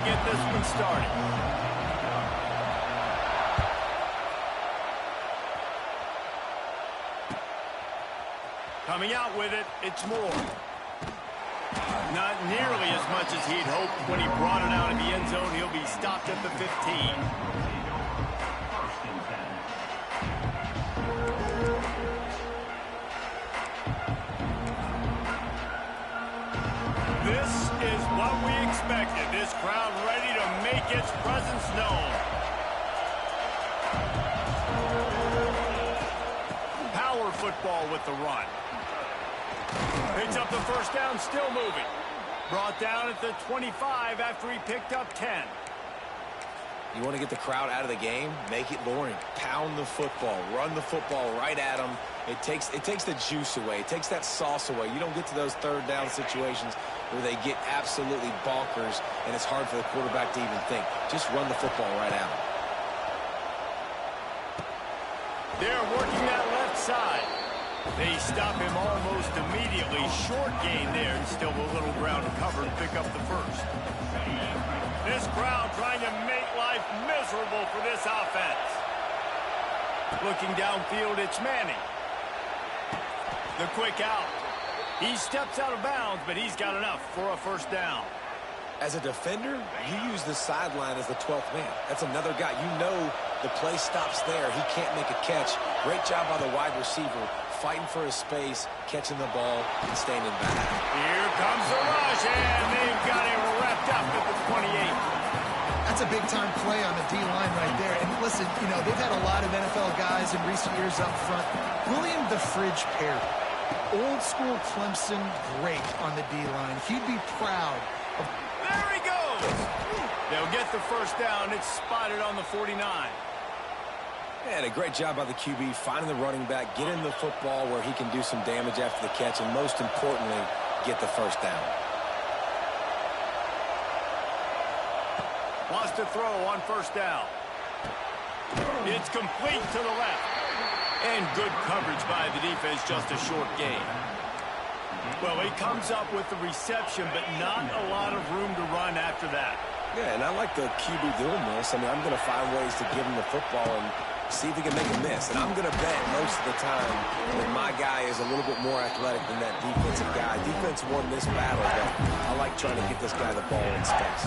Get this one started. Coming out with it, it's Moore. Not nearly as much as he'd hoped when he brought it out of the end zone. He'll be stopped at the 15. This is what we expected. This crowd ready to make its presence known. Power football with the run. Picks up the first down, still moving. Brought down at the 25 after he picked up 10. You want to get the crowd out of the game? Make it boring. Pound the football. Run the football right at them. It takes the juice away. It takes that sauce away. You don't get to those third down situations where they get absolutely bonkers, and it's hard for the quarterback to even think. Just run the football right at them. They're working that left side. They stop him almost immediately. Short gain there, and still a little ground to cover and pick up the first. This crowd trying to make life miserable for this offense. Looking downfield, it's Manning. The quick out. He steps out of bounds, but he's got enough for a first down. As a defender, you use the sideline as the 12th man. That's another guy. You know the play stops there. He can't make a catch. Great job by the wide receiver, fighting for his space, catching the ball, and staying in bounds. Here comes the rush, and they've got him wrapped up at the 28. That's a big-time play on the D-line right there. And listen, you know, they've had a lot of NFL guys in recent years up front. William the Fridge Perry, old-school Clemson, great on the D-line. He'd be proud of... There he goes! They'll get the first down. It's spotted on the 49. And a great job by the QB, finding the running back, getting the football where he can do some damage after the catch, and most importantly, get the first down. Wants to throw on first down. It's complete to the left. And good coverage by the defense, just a short gain. Well, he comes up with the reception, but not a lot of room to run after that. Yeah, and I like the QB doing this. I mean, I'm going to find ways to give him the football and see if he can make a miss. And I'm going to bet most of the time that my guy is a little bit more athletic than that defensive guy. Defense won this battle, but I like trying to get this guy the ball in space.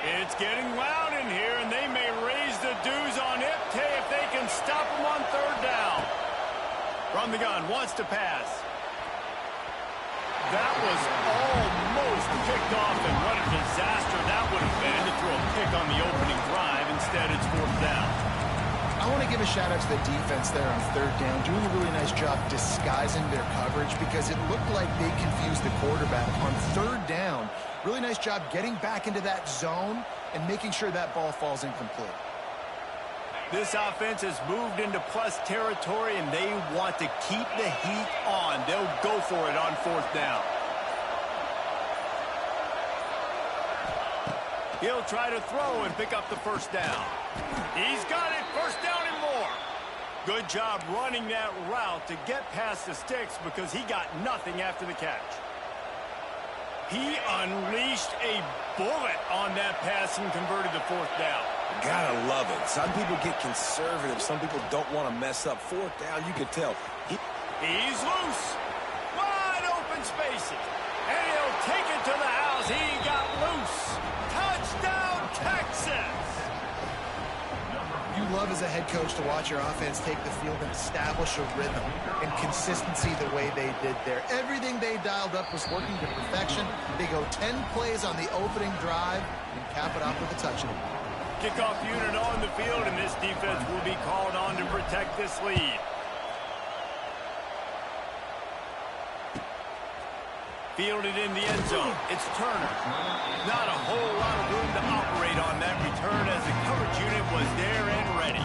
It's getting loud in here, and they may raise the dues on Ipte if they can stop him on third down. From the gun, wants to pass. That was almost picked off, and what a disaster that would have been to throw a pick on the opening drive. Instead, it's fourth down. I want to give a shout-out to the defense there on third down, doing a really nice job disguising their coverage because it looked like they confused the quarterback on third down. Really nice job getting back into that zone and making sure that ball falls incomplete. This offense has moved into plus territory, and they want to keep the heat on. They'll go for it on fourth down. He'll try to throw and pick up the first down. He's got it, first down and more. Good job running that route to get past the sticks because he got nothing after the catch. He unleashed a bullet on that pass and converted the fourth down. Gotta love it. Some people get conservative. Some people don't want to mess up. Fourth down, you could tell. He's loose. Wide open spaces. And he'll take it to the house. He got loose. Touchdown, Texas! You love as a head coach to watch your offense take the field and establish a rhythm and consistency the way they did there. Everything they dialed up was working to perfection. They go 10 plays on the opening drive and cap it off with a touchdown. Kickoff unit on the field, and this defense will be called on to protect this lead. Fielded in the end zone. It's Turner. Not a whole lot of room to operate on that return as the coverage unit was there and ready.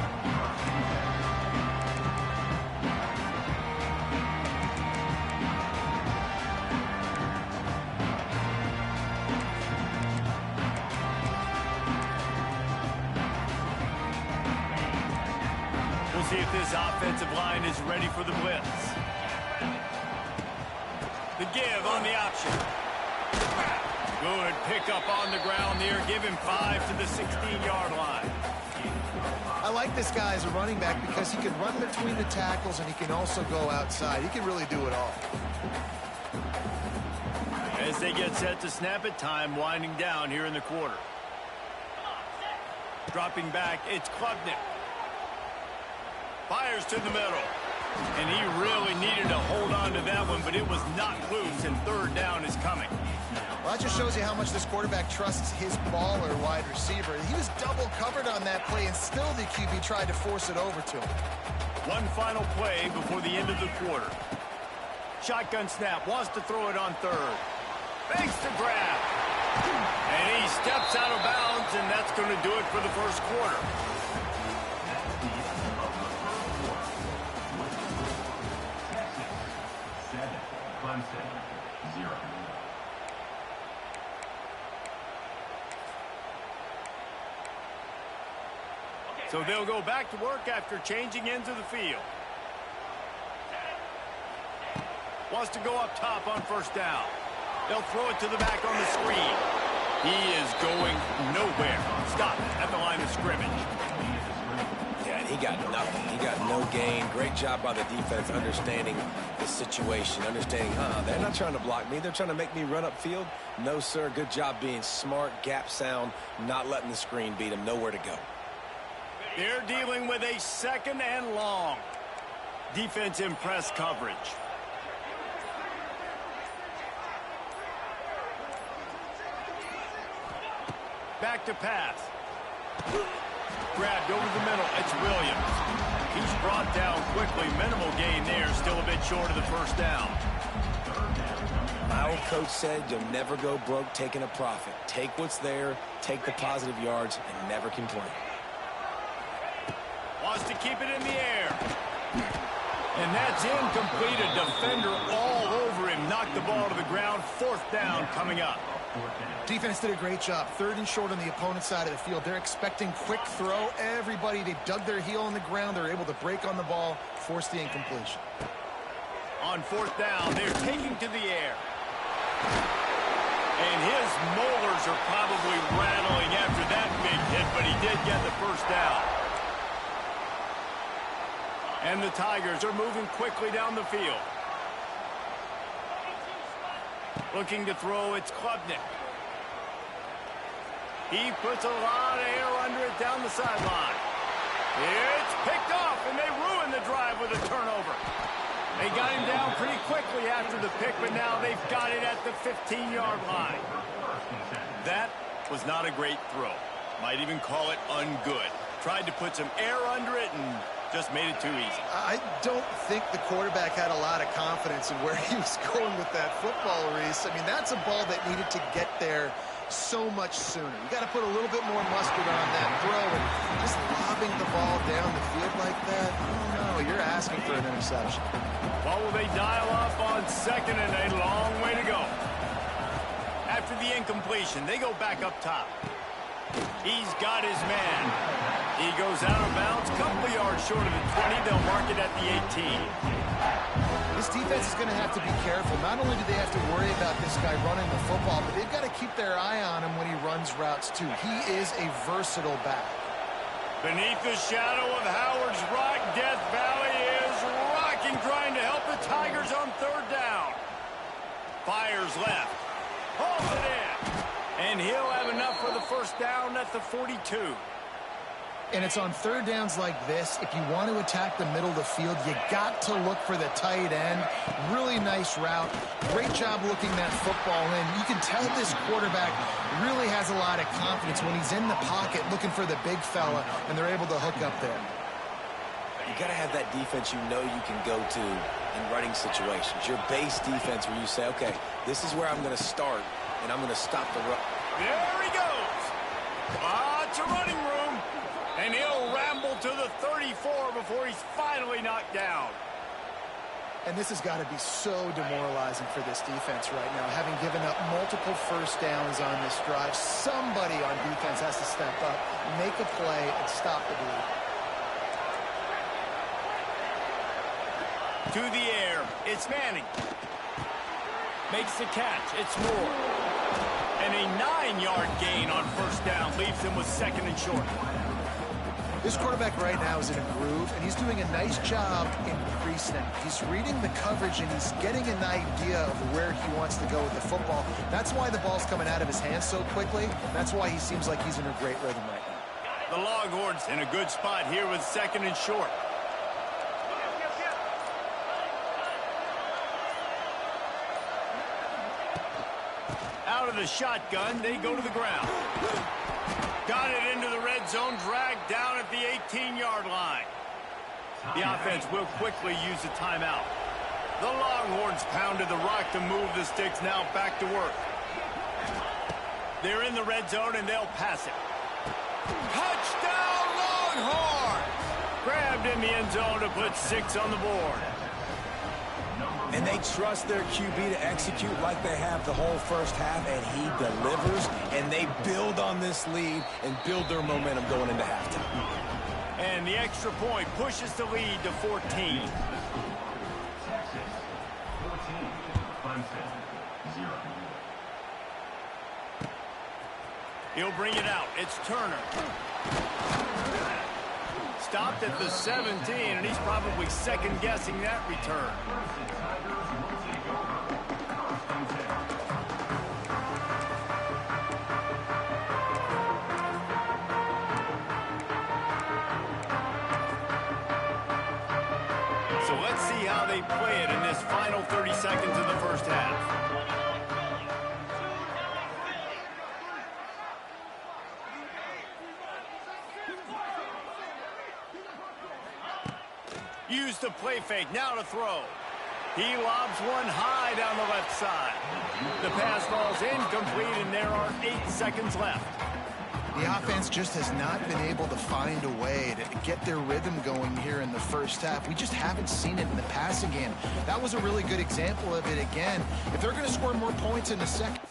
We'll see if this offensive line is ready for the blitz. The give on the option. Good pickup on the ground there. Give him 5 to the 16-yard line. I like this guy as a running back because he can run between the tackles and he can also go outside. He can really do it all. As they get set to snap it, time winding down here in the quarter. Dropping back, it's Klubnik. Fires to the middle. And he really needed to hold on to that one, but it was not loose, and third down is coming. Well, that just shows you how much this quarterback trusts his baller wide receiver. He was double covered on that play, and still the QB tried to force it over to him. One final play before the end of the quarter. Shotgun snap, wants to throw it on third. Fakes the grab. And he steps out of bounds, and that's going to do it for the first quarter. Clemson, 0. So they'll go back to work after changing into the field. Wants to go up top on first down. They'll throw it to the back on the screen. He is going nowhere. Stop at the line of scrimmage. Yeah, he got nothing. He got no gain. Great job by the defense understanding the situation, understanding, they're not trying to block me. They're trying to make me run upfield. No, sir. Good job being smart, gap sound, not letting the screen beat him. Nowhere to go. They're dealing with a second and long. Defense in press coverage. Back to pass. Grabbed over the middle. It's Williams. He's brought down quickly. Minimal gain there. Still a bit short of the first down. My old coach said you'll never go broke taking a profit. Take what's there, take the positive yards, and never complain. Wants to keep it in the air. And that's incomplete. A defender all over him. Knocked the ball to the ground. Fourth down coming up. Defense did a great job. Third and short on the opponent's side of the field. They're expecting quick throw. Everybody, they dug their heel on the ground. They're able to break on the ball, force the incompletion. On fourth down, they're taking to the air. And his molars are probably rattling after that big hit, but he did get the first down. And the Tigers are moving quickly down the field. Looking to throw, it's Klubnik. He puts a lot of air under it down the sideline. It's picked off, and they ruin the drive with a turnover. They got him down pretty quickly after the pick, but now they've got it at the 15-yard line. That was not a great throw. Might even call it ungood. Tried to put some air under it and just made it too easy. I don't think the quarterback had a lot of confidence in where he was going with that football, Reese. I mean, that's a ball that needed to get there so much sooner. You got to put a little bit more mustard on that throw, and just lobbing the ball down the field like that, oh no, you're asking for an interception. Well, will they dial up on second and a long way to go? After the incompletion, they go back up top. He's got his man. He goes out of bounds, couple of yards short of the 20. They'll mark it at the 18. This defense is going to have to be careful. Not only do they have to worry about this guy running the football, but they've got to keep their eye on him when he runs routes too. He is a versatile back. Beneath the shadow of Howard's Rock, Death Valley is rocking, trying to help the Tigers on third down. Fires left. Holds it in. And he'll have enough for the first down at the 42. And it's on third downs like this. If you want to attack the middle of the field, you got to look for the tight end. Really nice route. Great job looking that football in. You can tell this quarterback really has a lot of confidence when he's in the pocket looking for the big fella, and they're able to hook up there. You got to have that defense you know you can go to in running situations. Your base defense where you say, okay, this is where I'm going to start, and I'm going to stop the run. There he goes. Lots of running room. And he'll ramble to the 34 before he's finally knocked down. And this has got to be so demoralizing for this defense right now. Having given up multiple first downs on this drive, somebody on defense has to step up, make a play, and stop the bleed. To the air, it's Manning. Makes the catch. It's Moore. And a 9-yard gain on first down leaves him with second and short. This quarterback right now is in a groove, and he's doing a nice job in pre-snap. He's reading the coverage, and he's getting an idea of where he wants to go with the football. That's why the ball's coming out of his hands so quickly. That's why he seems like he's in a great rhythm right now. The Longhorns in a good spot here with second and short. Out of the shotgun, they go to the ground. Got it into the red zone, dragged down at the 18-yard line. The offense will quickly use a timeout. The Longhorns pounded the rock to move the sticks, now back to work. They're in the red zone, and they'll pass it. Touchdown, Longhorns! Grabbed in the end zone to put 6 on the board. And they trust their QB to execute like they have the whole first half, and he delivers, and they build on this lead and build their momentum going into halftime. And the extra point pushes the lead to 14. Texas 14, Clemson 0. He'll bring it out. It's Turner. Stopped at the 17, and he's probably second-guessing that return. So let's see how they play it in this final 30 seconds of the first half. Use the play fake, now to throw. He lobs one high down the left side. The pass falls incomplete, and there are 8 seconds left. The offense just has not been able to find a way to get their rhythm going here in the first half. We just haven't seen it in the passing game. That was a really good example of it again. If they're going to score more points in the second...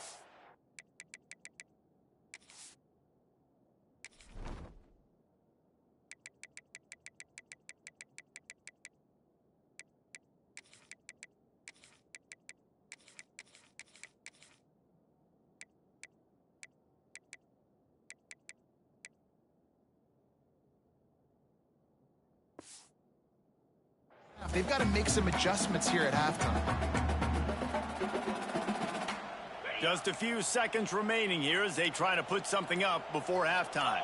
They've got to make some adjustments here at halftime. Just a few seconds remaining here as they try to put something up before halftime.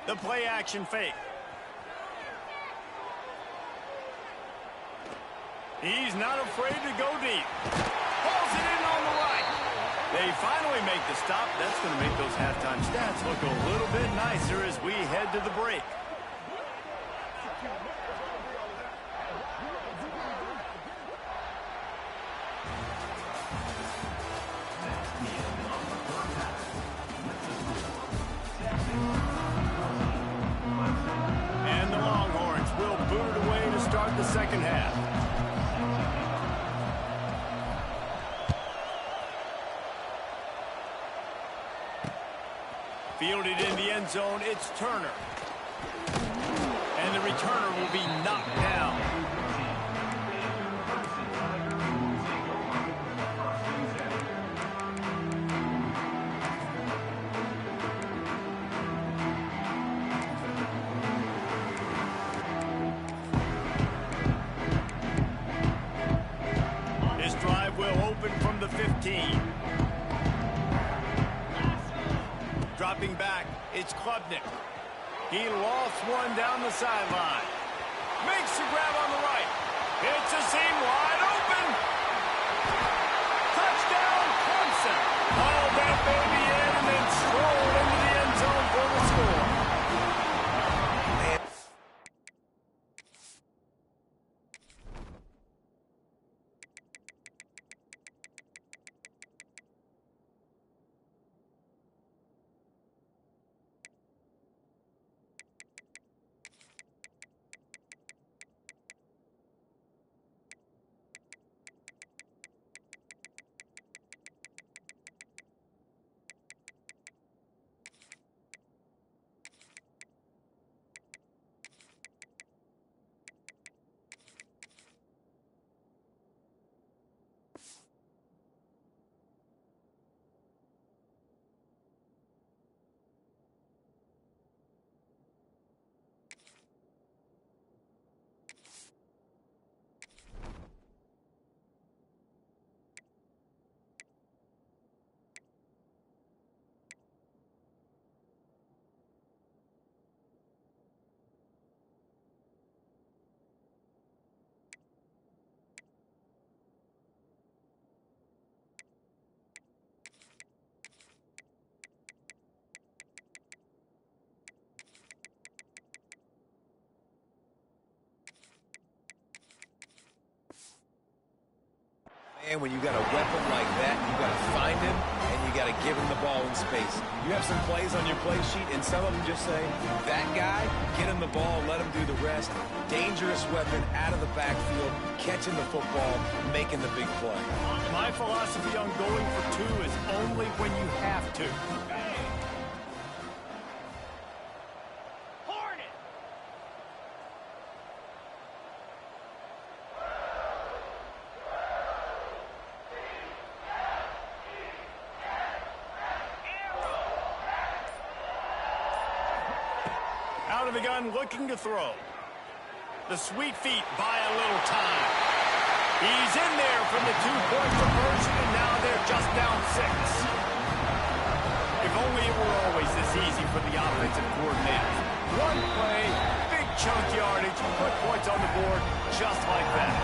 The play action fake. He's not afraid to go deep. Pulls it in on the right. They finally make the stop. That's going to make those halftime stats look a little bit nicer as we head to the break. And the Longhorns will boot it away to start the second half. Fielded in the end zone, it's Turner. And the returner will be knocked down. This drive will open from the 15. Dropping back, it's Klubnik. He lost one down the sideline. Makes the grab on the right. It's a seam wide open. Touchdown, Clemson. Haul that baby in and then stroll into the end zone for the score. And when you got a weapon like that, you got to find him, and you got to give him the ball in space. You have some plays on your play sheet, and some of them just say, that guy, get him the ball, let him do the rest. Dangerous weapon out of the backfield, catching the football, making the big play. My philosophy on going for two is only when you have to. Out of the gun, looking to throw. The sweet feet buy a little time. He's in there from the two-point conversion, and now they're just down 6. If only it were always this easy for the offensive coordinators. One play, big chunk yardage, put points on the board just like that.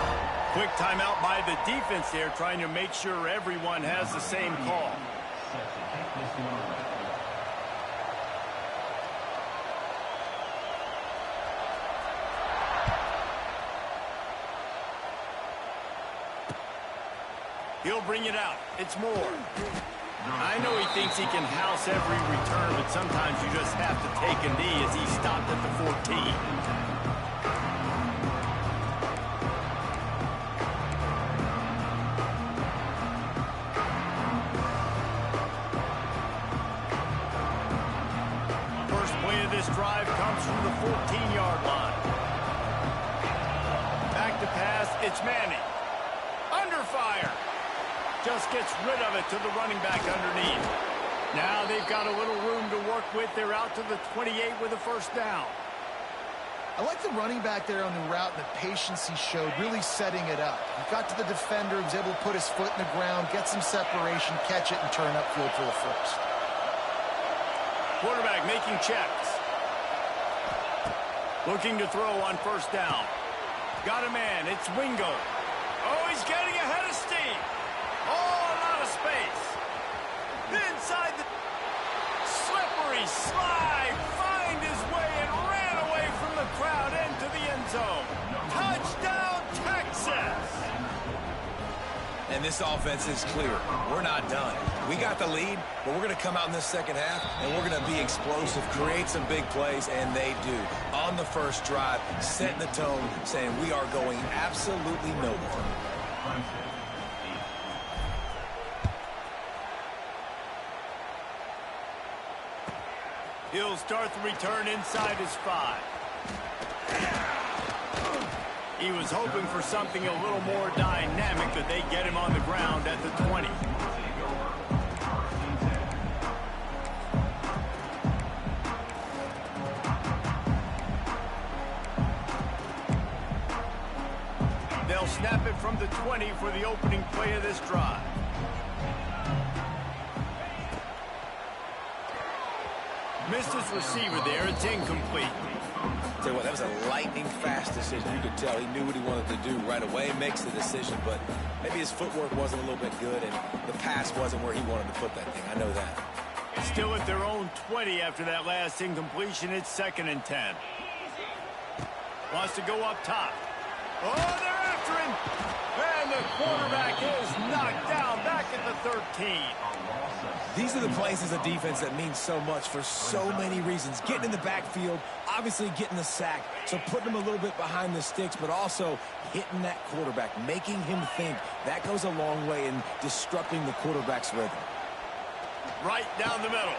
Quick timeout by the defense there, trying to make sure everyone has the same call. He'll bring it out. It's more. I know he thinks he can house every return, but sometimes you just have to take a knee as he stopped at the 14. First play of this drive comes from the 14-yard line. Back to pass, it's Manning. Under fire. Just gets rid of it to the running back underneath. Now they've got a little room to work with. They're out to the 28 with a first down. I like the running back there on the route and the patience he showed, really setting it up. He got to the defender, was able to put his foot in the ground, get some separation, catch it, and turn upfield for the first. Quarterback making checks. Looking to throw on first down. Got a man. It's Wingo. Oh, he's getting ahead of steam. Oh, a lot of space. Inside the slippery slide, find his way and ran away from the crowd into the end zone. Touchdown, Texas! And this offense is clear. We're not done. We got the lead, but we're going to come out in this second half, and we're going to be explosive, create some big plays, and they do. On the first drive, setting the tone, saying we are going absolutely nowhere. He'll start the return inside his 5. He was hoping for something a little more dynamic, but they get him on the ground at the 20. They'll snap it from the 20 for the opening play of this drive. Missed his receiver there. It's incomplete. Tell you what, that was a lightning-fast decision. You could tell he knew what he wanted to do right away. Makes the decision, but maybe his footwork wasn't a little bit good, and the pass wasn't where he wanted to put that thing. I know that. Still at their own 20 after that last incompletion. It's 2nd and 10. Wants to go up top. Oh, they're after him. And the quarterback is knocked down back at the 13. These are the plays as a defense that mean so much for so many reasons. Getting in the backfield, obviously getting the sack, so putting him a little bit behind the sticks, but also hitting that quarterback, making him think. That goes a long way in disrupting the quarterback's rhythm. Right down the middle.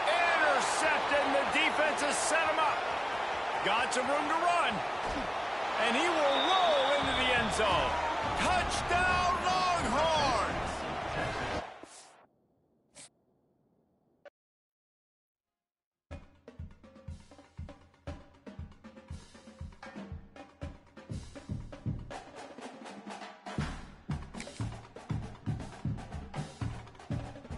Intercepted, and the defense has set him up. Got some room to run. And he will roll into the end zone.